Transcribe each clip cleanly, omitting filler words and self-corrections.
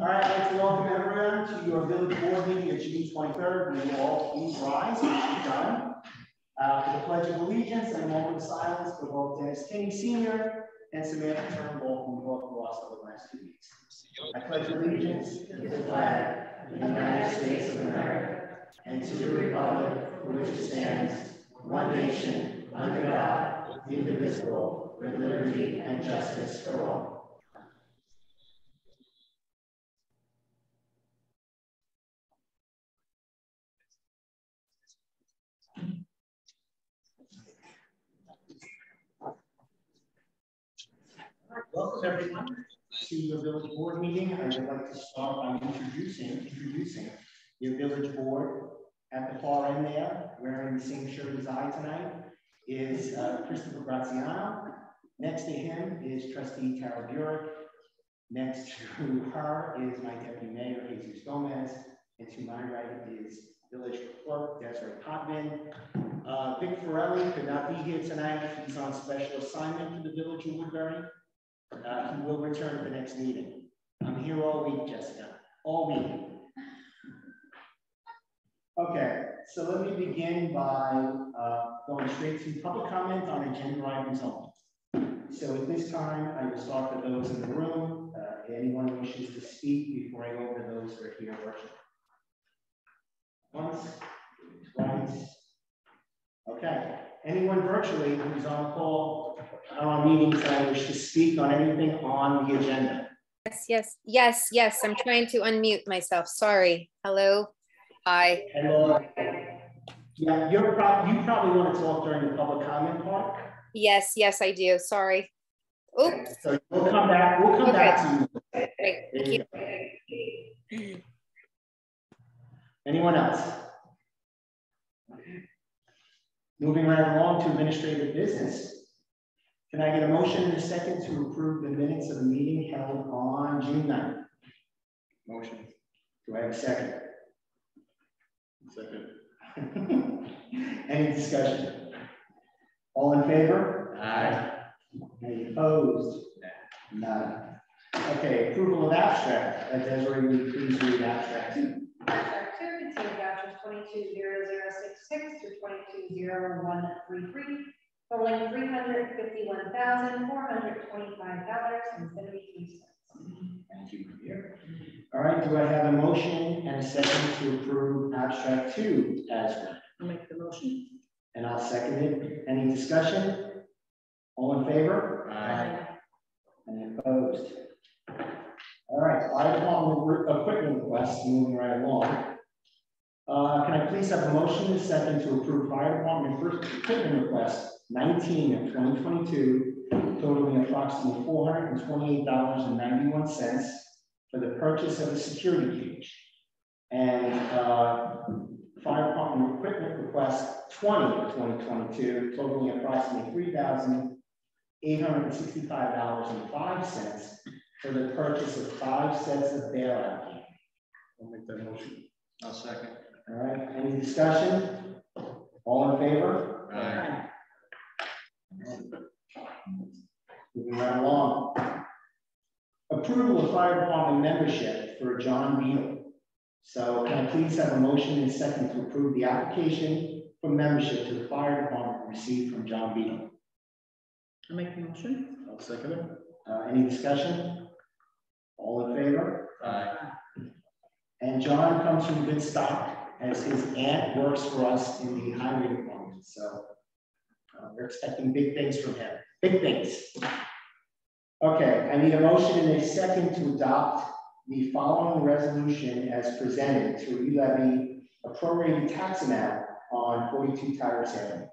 All right, I'd like to welcome everyone to your village board meeting of June 23rd. We will all please rise as you've done. For the Pledge of Allegiance and a moment of silence for both Dennis King Sr. and Samantha Turnbull, who both lost over the last 2 weeks. I pledge allegiance to the flag of the United States of America and to the republic for which it stands, one nation, under God, indivisible, with liberty and justice for all. Welcome everyone to your village board meeting. I would like to start by introducing your village board. At the far end there, wearing the same shirt as I tonight, is Christopher Graziano. Next to him is Trustee Tara Burek. Next to her is my Deputy Mayor, Jesus Gomez. And to my right is Village Clerk Desiree Potvin. Vic Forelli could not be here tonight. He's on special assignment for the Village of Woodbury. He will return at the next meeting. I'm here all week, Jessica, all week. Okay, so let me begin by going straight to public comment on agenda items only. So at this time, I will start with those in the room. Anyone who wishes to speak before I go over those who are here virtually. Once, twice. Okay, anyone virtually who's on the call on meetings that wish to speak on anything on the agenda? Yes. I'm trying to unmute myself. Sorry. Hello. Hi. Hello. Yeah, you probably want to talk during the public comment part. Yes, I do. Sorry. Oops. Okay, so we'll come back. We'll come back to you. Great. Thank you. Anyone else? Moving right along to administrative business. Can I get a motion in a second to approve the minutes of the meeting held on June 9th? Motion. Do I have a second? Second. Any discussion? All in favor? Aye. Any opposed? None. Okay, approval of abstract. Desiree, will you please read abstract 2? Abstract 2 contains vouchers 220066 through 220133, totaling $351,425.73. Thank you, Javier. All right, do I have a motion and a second to approve abstract 2 as read? I'll make the motion. And I'll second it. Any discussion? All in favor? Aye. Any opposed? All right, fire department equipment request, moving right along. Can I please have a motion and a second to approve fire department first equipment request 19 of 2022, totaling approximately $428.91 for the purchase of a security cage. And fire department equipment request 20 of 2022, totaling approximately $3,865.05 for the purchase of 5 sets of bailout cages. I'll make that motion. I'll second. All right, any discussion? All in favor? Aye. Moving right along. Approval of fire department membership for John Beadle. So can I please have a motion and a second to approve the application for membership to the fire department received from John Beadle? I'll make the motion. I'll second it. Any discussion? All in favor? Aye. And John comes from good stock, as his aunt works for us in the highway department. So we're expecting big things from him. Big things. Okay, I need a motion and a second to adopt the following resolution as presented to re-levy a prorated tax amount on 42 Tyrus Avenue.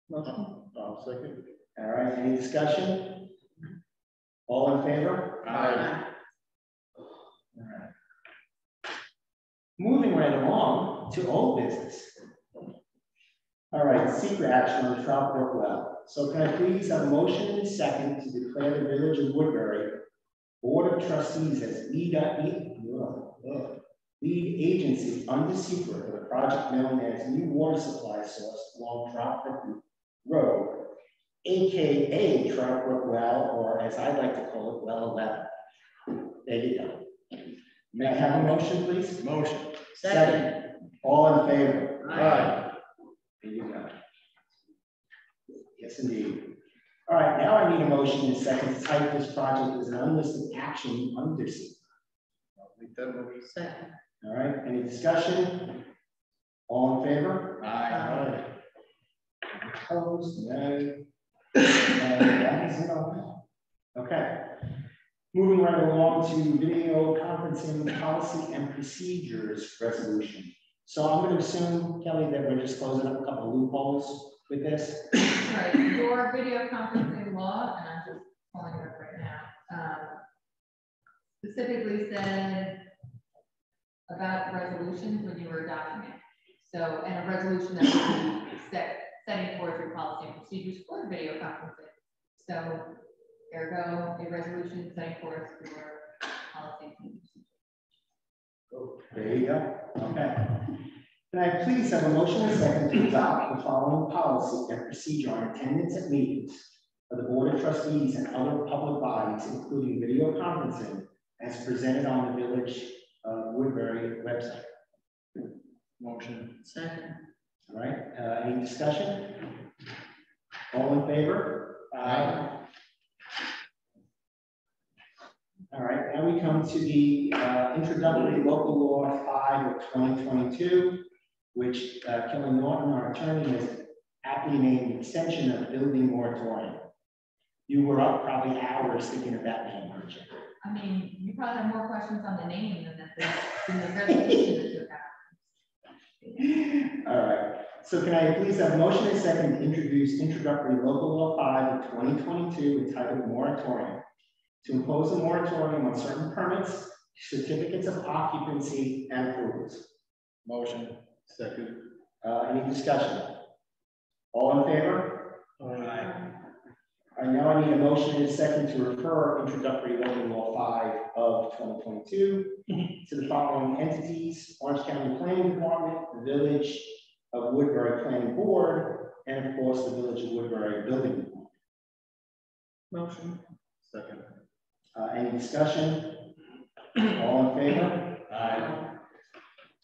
Motion. I'll second. All right, any discussion? All in favor? Aye. All right. Moving right along to old business. All right, secret action on the Trout Brook well. So can I please have a motion and a second to declare the Village of Woodbury Board of Trustees as lead agency under secret for the project known as New Water Supply Source along Trout Brook Road, AKA Trout Brook Well, or as I like to call it, Well 11. There you go. May I have a motion, please? Motion. Second. All in favor? Aye. There you go. Yes, indeed. All right, now I need a motion and a second to type this project as an unlisted action under C. I'll make that motion. Second. All right, any discussion? All in favor? Aye. Opposed? No. That is it on that. Okay. Moving right along to video conferencing policy and procedures resolution. So I'm going to assume, Kelly, that we're just closing up a couple of loopholes with this. Right, your video conferencing law, and I'm just pulling it up right now, specifically said about resolutions when you were adopting it. So, and a resolution that would be setting forth your policy and procedures for video conferencing. So, ergo, a resolution setting forth your policy and procedures. There you go. Okay. Can I please have a motion and a second to adopt the following policy and procedure on attendance at meetings of the Board of Trustees and other public bodies, including video conferencing, as presented on the Village of Woodbury website? Motion. Second. All right. Any discussion? All in favor? Aye. All right. Now we come to the introductory local law 5 of 2022, which Kelly Norton, our attorney, has aptly named extension of building moratorium. You were up probably hours thinking of that name, weren't you? I mean, you probably have more questions on the name than the resolution that you have. All right. So can I please have a motion and second to introduce introductory local law 5 of 2022 entitled moratorium, to impose a moratorium on certain permits, certificates of occupancy, and approvals. Motion. Second. Any discussion? All in favor? Aye. All right, now I need a motion and a second to refer introductory local law 5 of 2022 to the following entities: Orange County Planning Department, the Village of Woodbury Planning Board, and of course the Village of Woodbury Building Department. Motion. Second. Any discussion? All in favor? Aye.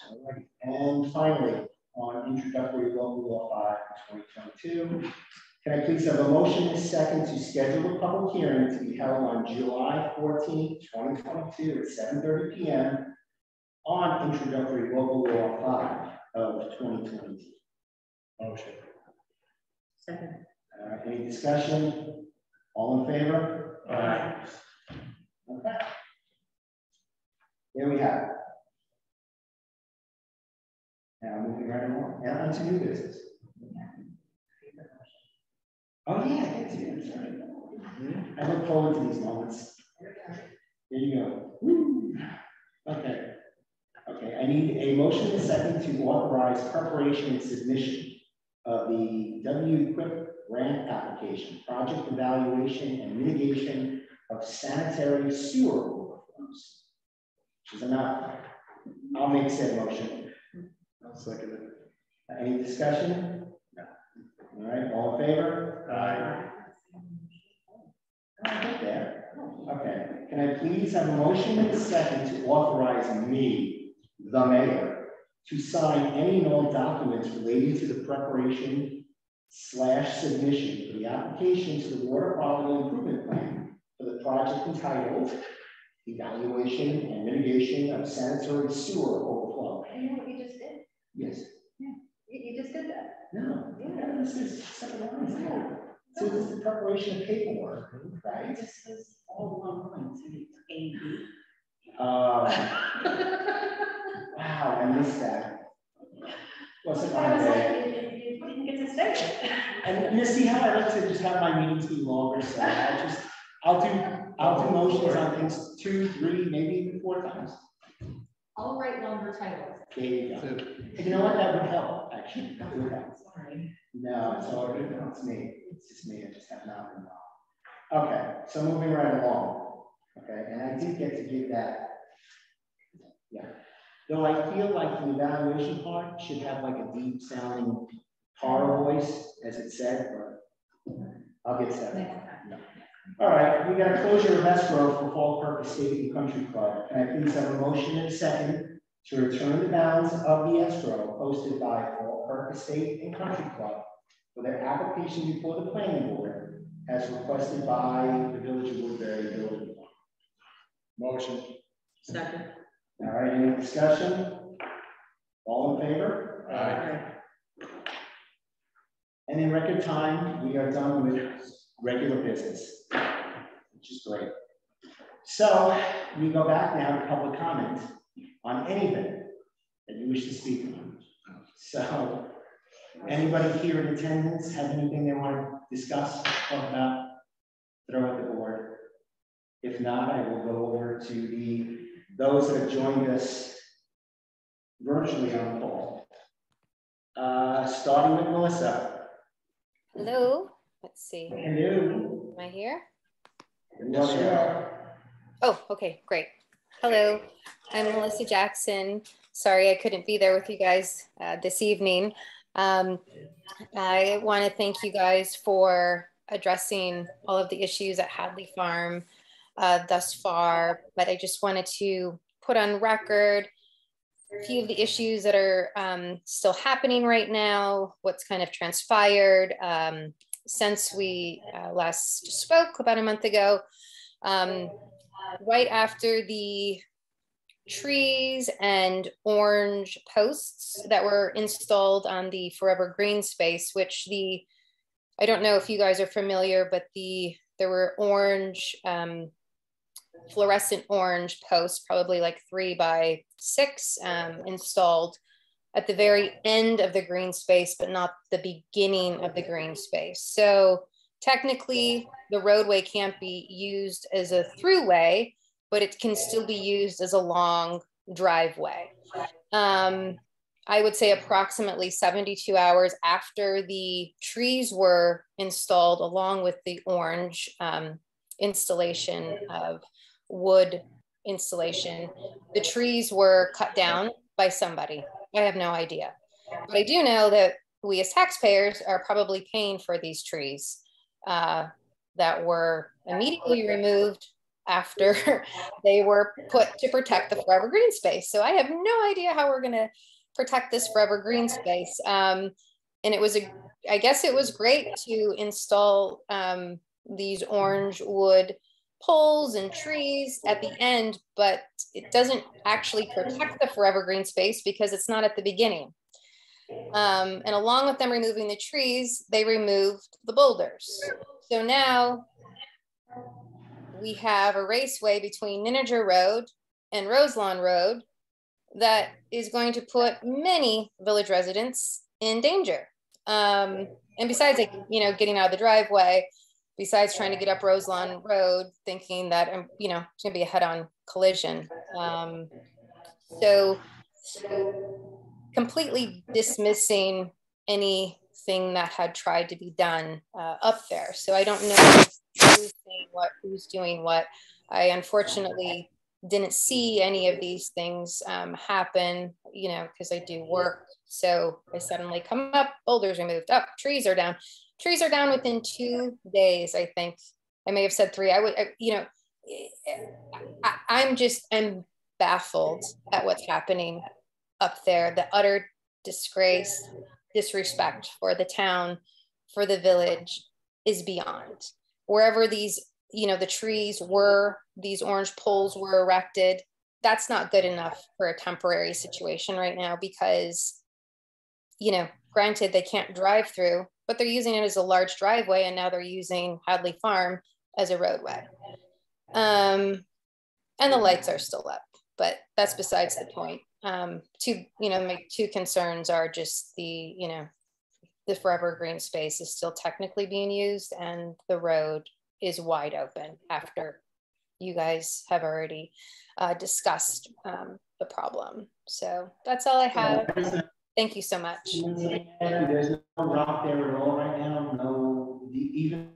All right. And finally, on introductory local law 5 of 2022, can I please have a motion and a second to schedule a public hearing to be held on July 14, 2022 at 7:30 p.m. on introductory local law 5 of 2022. Motion. Second. Any discussion? All in favor? Aye. Okay. There we have it. Now moving right along. Now onto new business. Oh yeah, I get to you. I'm sorry. I look forward to these moments. There you go. Woo. Okay. Okay. I need a motion and a second to authorize preparation and submission of the W-Equip grant application, project evaluation and mitigation of sanitary sewer overflows, which is a mouthful. I'll make said motion. I'll second it. Any discussion? No. All right, all in favor? Aye. Right there. Okay. Can I please have a motion and a second to authorize me, the mayor, to sign any and all documents relating to the preparation / submission for the application to the water quality improvement plan for the project entitled Evaluation and Mitigation of Sanitary Sewer Overflow. You know what you just did? Yes. Yeah. You just did that. No. Yeah. This is second line. So this is the preparation of paperwork, right? This is all one line. So it's A-B. Wow, I missed that. What's it on there? You didn't get to say it. And you see how I like to just have my meetings be longer, so I'll do motions on things 2, 3, maybe even 4 times. I'll write longer titles. There you go. And you know what? That would help, actually. That would help. Sorry. No, it's all good. No, it's me. It's just me. I just have not been well. Okay, so moving right along. Okay, and I did get to give that. Yeah. Though I feel like the evaluation part should have like a deep sounding horror voice, as it said, but I'll get to that. Next time. All right, right, we got a closure of escrow for Fall Kirk Estate and Country Club. Can I please have a motion and a second to return the balance of the escrow posted by Fall Kirk Estate and Country Club for their application before the planning board as requested by the Village of Woodbury Building. Motion. Second. All right, any discussion? All in favor? Aye. And in record time, we are done with regular business, which is great. So we go back now to public comment on anything that you wish to speak on. So anybody here in attendance have anything they want to discuss, talk about, throw at the board? If not, I will go over to those that have joined us virtually on the call. Starting with Melissa. Hello. Let's see. Hello. Am I here? Yes, you are. Oh, okay, great. Hello, I'm Melissa Jackson. Sorry I couldn't be there with you guys this evening. I want to thank you guys for addressing all of the issues at Hadley Farm thus far, but I just wanted to put on record a few of the issues that are still happening right now, what's kind of transpired since we last spoke about a month ago. Right after the trees and orange posts that were installed on the Forever Green space, which I don't know if you guys are familiar, but there were orange, fluorescent orange posts, probably like 3 by 6 installed at the very end of the green space, but not the beginning of the green space. So technically the roadway can't be used as a throughway, but it can still be used as a long driveway. I would say approximately 72 hours after the trees were installed, along with the orange installation of wood installation, the trees were cut down by somebody. I have no idea. But I do know that we as taxpayers are probably paying for these trees that were immediately removed after they were put to protect the Forever Green space. So I have no idea how we're gonna protect this Forever Green space. And it was, I guess it was great to install these orange wood poles and trees at the end, but it doesn't actually protect the Forever Green space because it's not at the beginning. And along with them removing the trees, they removed the boulders. So now we have a raceway between Ninninger Road and Roselawn Road that is going to put many village residents in danger. And besides, like, getting out of the driveway, besides trying to get up Roselawn Road, thinking that, it's gonna be a head-on collision. So completely dismissing anything that had tried to be done up there. So I don't know who's saying what, who's doing what. I unfortunately didn't see any of these things happen, because I do work. So I suddenly come up, boulders removed, up, trees are down. Trees are down within 2 days, I think. I may have said 3. I'm baffled at what's happening up there. The utter disgrace, disrespect for the town, for the village is beyond. Wherever these, the trees were, these orange poles were erected, that's not good enough for a temporary situation right now because, granted they can't drive through, but they're using it as a large driveway, and now they're using Hadley Farm as a roadway. And the lights are still up, but that's besides the point. My 2 concerns are just the Forever Green space is still technically being used, and the road is wide open after you guys have already discussed the problem. So that's all I have. Thank you so much. There's no rock there at all right now. No, even.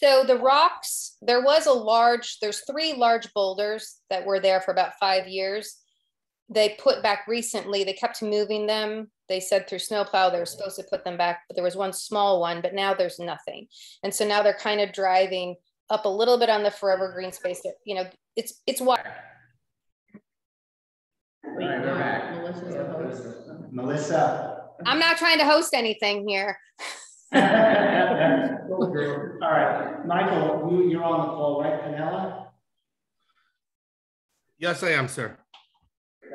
So the rocks, there's 3 large boulders that were there for about 5 years. They put back recently, they kept moving them. They said through snowplow, they were supposed to put them back, but there was one small one, but now there's nothing. And so now they're kind of driving up a little bit on the forever green space. That, you know, it's wide. All right, we're back. Melissa's the host. Melissa. I'm not trying to host anything here. All right, Michael, you're on the call, right, Panella? Yes, I am, sir.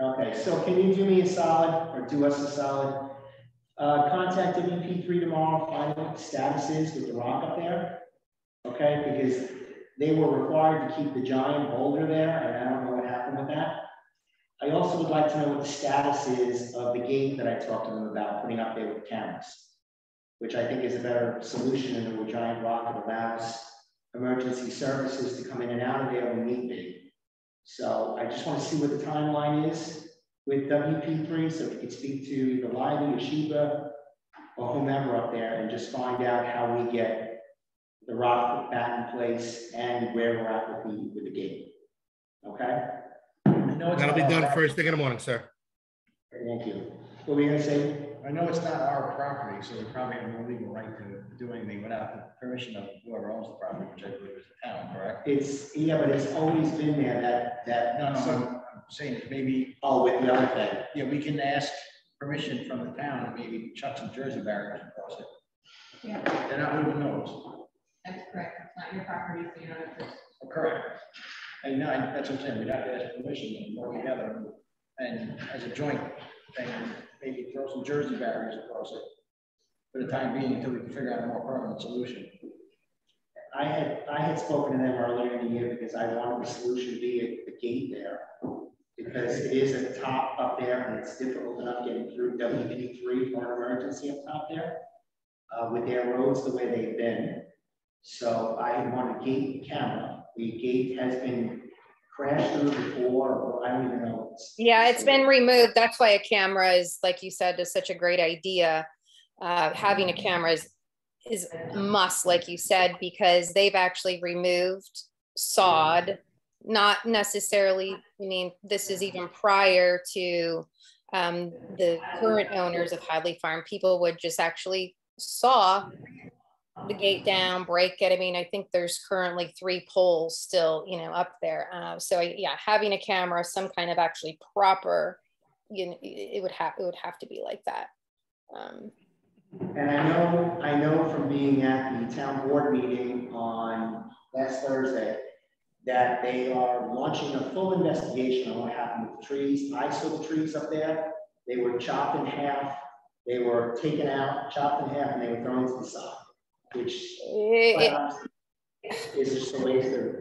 Okay, so can you do me a solid, or do us a solid? Contact WP3 tomorrow, find out what the status is with the rock up there. Okay, because they were required to keep the giant boulder there, and I don't know what happened with that. I also would like to know what the status is of the gate that I talked to them about putting up there with cameras, which I think is a better solution than a giant rock that allows emergency services to come in and out of there when need be. So I just want to see what the timeline is with WP3, so if you could speak to either Lively or Sheba or whomever up there and just find out how we get the rock back in place and where we're at with the gate. Okay? That'll be done first thing in the morning, sir. Thank you. What were you gonna say? I know it's not our property, so we probably have no legal right to do anything without the permission of whoever owns the property, which I believe is the town, correct? Yeah, but it's always been there No, I'm saying that maybe, oh, with the other thing. yeah, we can ask permission from the town and maybe chuck some Jersey barriers across it. Yeah, They're not moving those. that's correct. It's not your property, so you don't have to. Correct. And no, that's what I'm saying, we'd have to ask permission and work together and as a joint thing, maybe throw some Jersey barriers across it for the time being until we can figure out a more permanent solution. I had spoken to them earlier in the year because I wanted the solution to be a gate there, because it is at the top up there and it's difficult enough getting through WP3 for an emergency up top there with their roads the way they've been. So I wanted a gate camera. The gate has been crashed through before, or I don't even know. Yeah, it's been removed. That's why a camera is, like you said, is such a great idea. Having a camera is a must, like you said, because they've actually removed sod. Not necessarily, I mean, this is even prior to the current owners of Hadley Farm. People would just actually saw the gate down, break it. I mean, I think there's currently 3 poles still, you know, up there. So yeah, having a camera, some kind of actually proper, you know, it would have to be like that. And I know from being at the town board meeting on last Thursday that they are launching a full investigation on what happened with the trees. I saw the trees up there. They were chopped in half. They were taken out, chopped in half, and they were thrown to the side, which is just a waste of,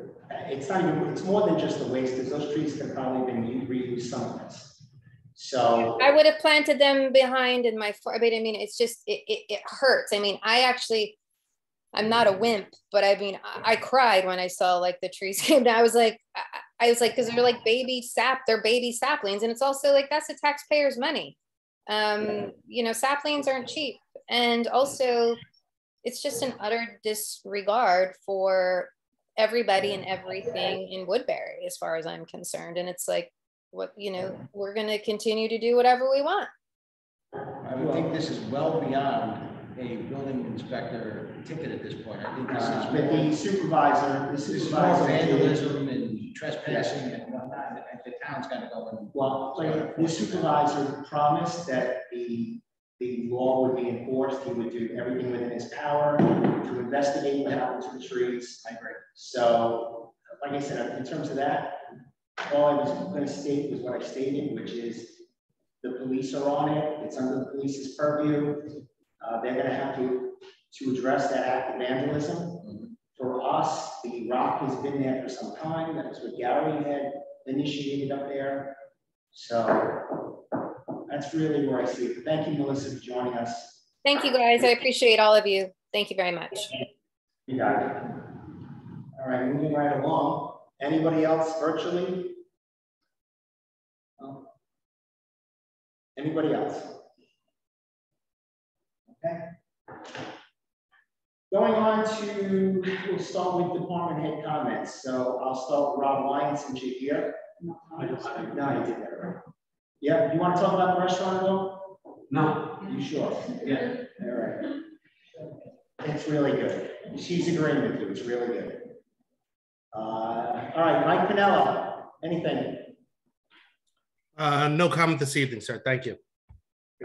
it's not even, it's more than just a waste, because those trees could probably been reused somewhere. So I would have planted them behind in my, I mean, it's just, it hurts. I mean, I'm not a wimp, but I mean, I cried when I saw like the trees came down. I was like, because they're like they're baby saplings. And it's also like, that's the taxpayers' money. You know, saplings aren't cheap. And also it's just an utter disregard for everybody and everything in Woodbury, as far as I'm concerned. And it's like, what, you know, we're going to continue to do whatever we want. I would think this is well beyond a building inspector ticket at this point. I think this is but the supervisor vandalism and trespassing and whatnot, and the town's got to go in. Well, the supervisor promised that the law would be enforced. He would do everything within his power to investigate what happened to the trees. I agree. So, like I said, in terms of that, all I was going to state was what I stated, which is the police are on it. It's under the police's purview. They're going to have to address that act of vandalism. Mm-hmm. For us, the rock has been there for some time. That was what Gary had initiated up there. So that's really where I see it. Thank you, Melissa, for joining us. Thank you, guys. I appreciate all of you. Thank you very much. You got it. All right, moving right along. Anybody else virtually? Anybody else? Okay. Going on to, we'll start with department head comments. So I'll start with Rob Lyons since you're here. No, you did that right. Yeah, you want to talk about the restaurant though? No. You sure? Yeah. All right. It's really good. She's agreeing with you. It's really good. All right, Mike Pinello, anything? No comment this evening, sir. Thank you.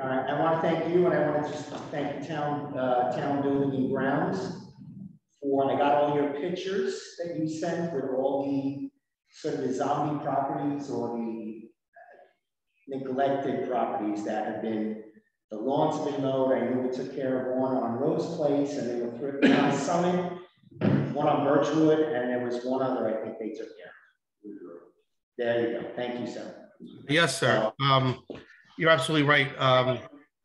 All right, I want to thank you, and I want to just thank the town building and grounds for, I got all your pictures that you sent with all the sort of the zombie properties or the neglected properties that have been, the lawns have been mowed. I know we took care of one on Rose Place, and they were thrifting on Summit, one on Birchwood, and there was one other I think they took care of. There you go. Thank you, sir. Yes, sir. You're absolutely right.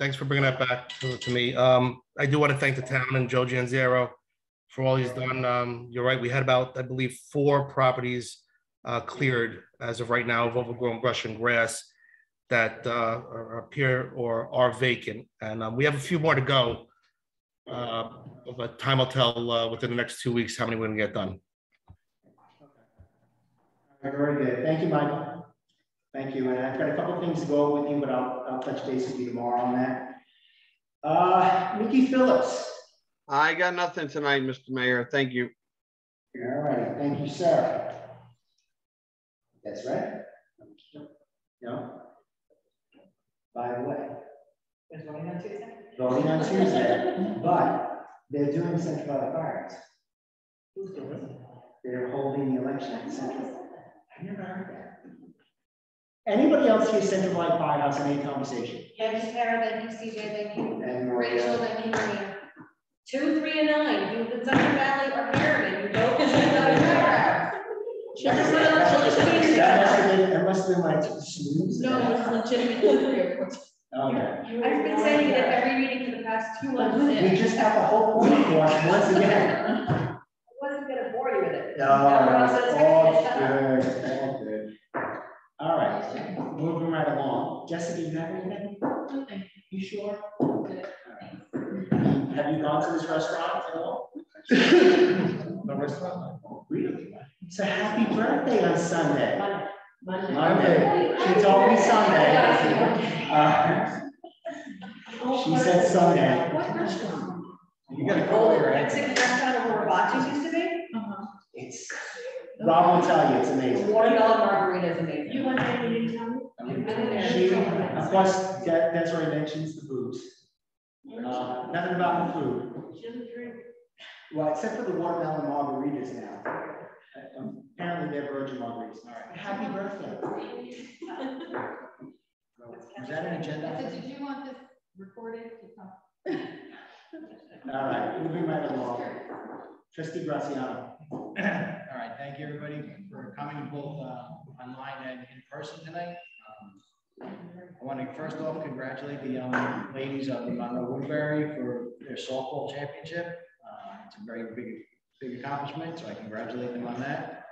Thanks for bringing that back to me. I do want to thank the town and Joe Janzero for all he's done. You're right. We had about, I believe, 4 properties cleared as of right now of overgrown brush and grass that appear or are vacant. And we have a few more to go. But time will tell within the next 2 weeks how many we're going to get done. Very good. Thank you, Mike. Thank you. And I've got a couple of things to go with you, but I'll touch base with you tomorrow on that. Mickey Phillips. I got nothing tonight, Mr. Mayor. Thank you. All right. Thank you, sir. That's right. No. By the way. There's voting on Tuesday? Voting on Tuesday, but they're doing Central Valley Firehouse. Who's doing it? They're holding the election at Central. I never heard that. Anybody else hear Central Valley Firehouse in any conversation? Thank you, Tara, thank you, CJ, thank you, And Rachel, thank you, Maria. 2, 3, and 9, you in Central Valley or Pyramid, you go to Central Valley Firehouse. That must have been my snooze. No, it's legitimate. Okay. I've been saying it at every meeting for the past 2 months. We just have the whole point for us once again. I wasn't gonna bore you with it. No, all good, all good. All right, moving right along. Jessica, you have anything? Nothing. You sure? Good. Have you gone to this restaurant at all? The restaurant? Really? So happy birthday on Sunday. Monday. She told me Sunday. She said Sunday. What restaurant? You gotta call your That same restaurant where Hibachi's used to be? It's, Rob will tell you, it's amazing. $40 margarita is amazing. You want to meeting time? She, of course, Desiree mentions the booze. Nothing about the food. She doesn't drink. Well, except for the watermelon margaritas now. Apparently they're virgin margaritas. All right. Happy birthday. Is that an agenda? I said, did you want this recorded to come? All right, moving right along. Trustee Graziano. All right, thank you everybody for coming both online and in person tonight. I want to first off congratulate the young ladies of the Woodbury for their softball championship. It's a very big accomplishment, so I congratulate them on that.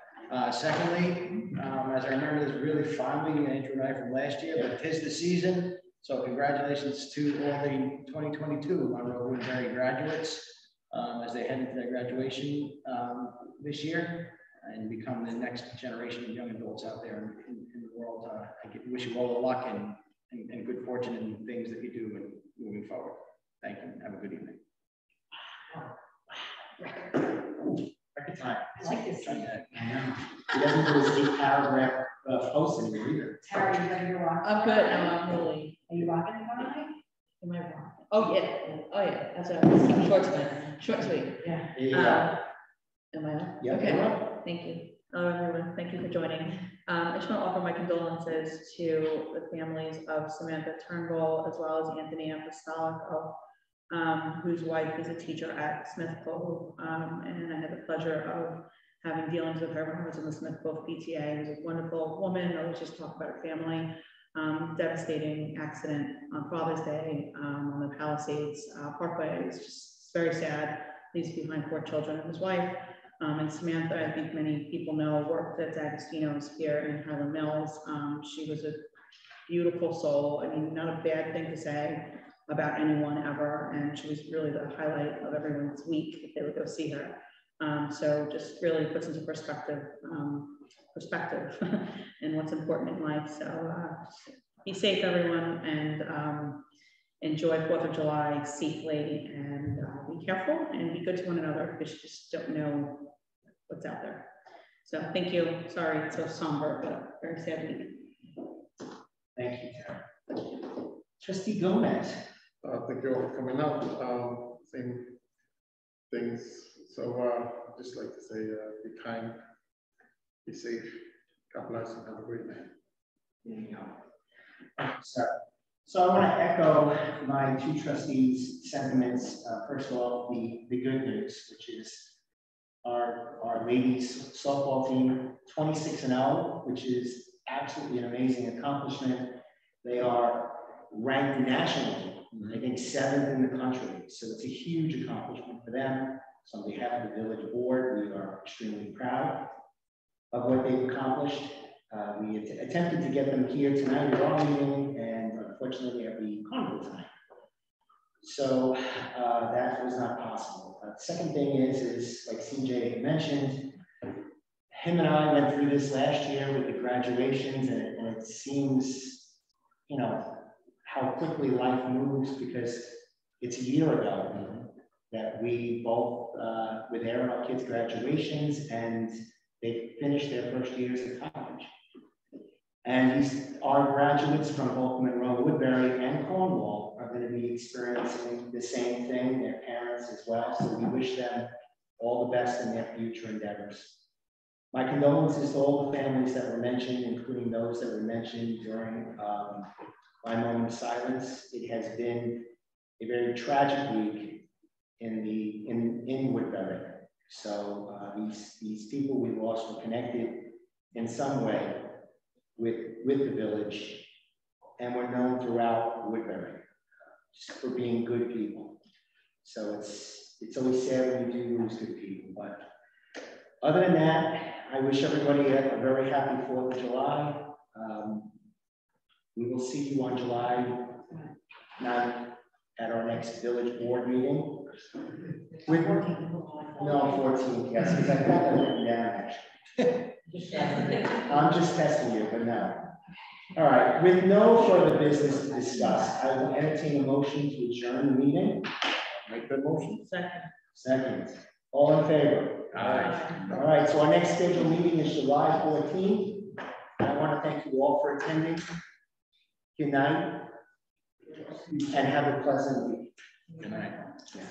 Secondly, as I remember this really fondly, Andrew and I from last year, but 'tis the season, so congratulations to all the 2022 Woodbury graduates as they head into their graduation this year and become the next generation of young adults out there in the world. I wish you all the luck and good fortune in things that you do and moving forward. Thank you. Have a good evening. Record time. I like this. I know. He doesn't do his 8-paragraph post anymore either. Tara, you ready to rock? I'm good. No, I'm really. Are you rocking tomorrow night? Am I wrong? Oh yeah. Oh yeah. That's what I was thinking. Short tonight. Short sweet. Yeah. There you go. Am I on? Yeah, Okay. you're up. Thank you. Hello everyone. Thank you for joining. I just want to offer my condolences to the families of Samantha Turnbull as well as Anthony Apostolico, whose wife is a teacher at Smith Cove, and I had the pleasure of having dealings with her when I was in the Smith Cove PTA. She was a wonderful woman. I was just talking about her family. Devastating accident on Father's Day on the Palisades Parkway. It was just very sad. Leaves behind 4 children and his wife. And Samantha, I think many people know, worked at D'Agostino's here in Highland Mills. She was a beautiful soul. I mean, not a bad thing to say about anyone ever. And she was really the highlight of everyone's week if they would go see her. So just really puts into perspective and what's important in life. So be safe, everyone, and enjoy 4th of July safely, and be careful and be good to one another because you just don't know what's out there. So thank you. Sorry, it's so somber, but very sad week. Thank you, Tara. Trustee Gomez. Thank you all for coming out. Same things. So just like to say, be kind, be safe. God bless and have a great night. There you go. So I want to echo my two trustees' sentiments. First of all, the good news, which is our ladies softball team, 26-0, which is absolutely an amazing accomplishment. They are ranked nationally, I think 7th in the country. So it's a huge accomplishment for them. So on behalf of the village board, we are extremely proud of what they've accomplished. We attempted to get them here tonight at our meeting, and unfortunately at the carnival tonight. So that was not possible. The second thing is like CJ had mentioned, him and I went through this last year with the graduations, and it seems, you know, how quickly life moves, because it's a year ago that we both were there at our kids' graduations, and they finished their first years of college. And our graduates from both Monroe, Woodbury, and Cornwall are going to be experiencing the same thing, their parents as well. So we wish them all the best in their future endeavors. My condolences to all the families that were mentioned, including those that were mentioned during my moment of silence. It has been a very tragic week in Woodbury. So these people we lost were connected in some way with the village, and were known throughout Woodbury just for being good people. So it's always sad when you do lose good people. But other than that, I wish everybody a very happy 4th of July. We will see you on July 9th at our next village board meeting. With 14th, yes, because I got that written down actually. I'm just testing you, but no. All right, with no further business to discuss, I will entertain a motion to adjourn the meeting. Make that motion. Second. All in favor? Aye. All right, so our next scheduled meeting is July 14th. I want to thank you all for attending. Good night, and have a pleasant week. Good night. Yeah.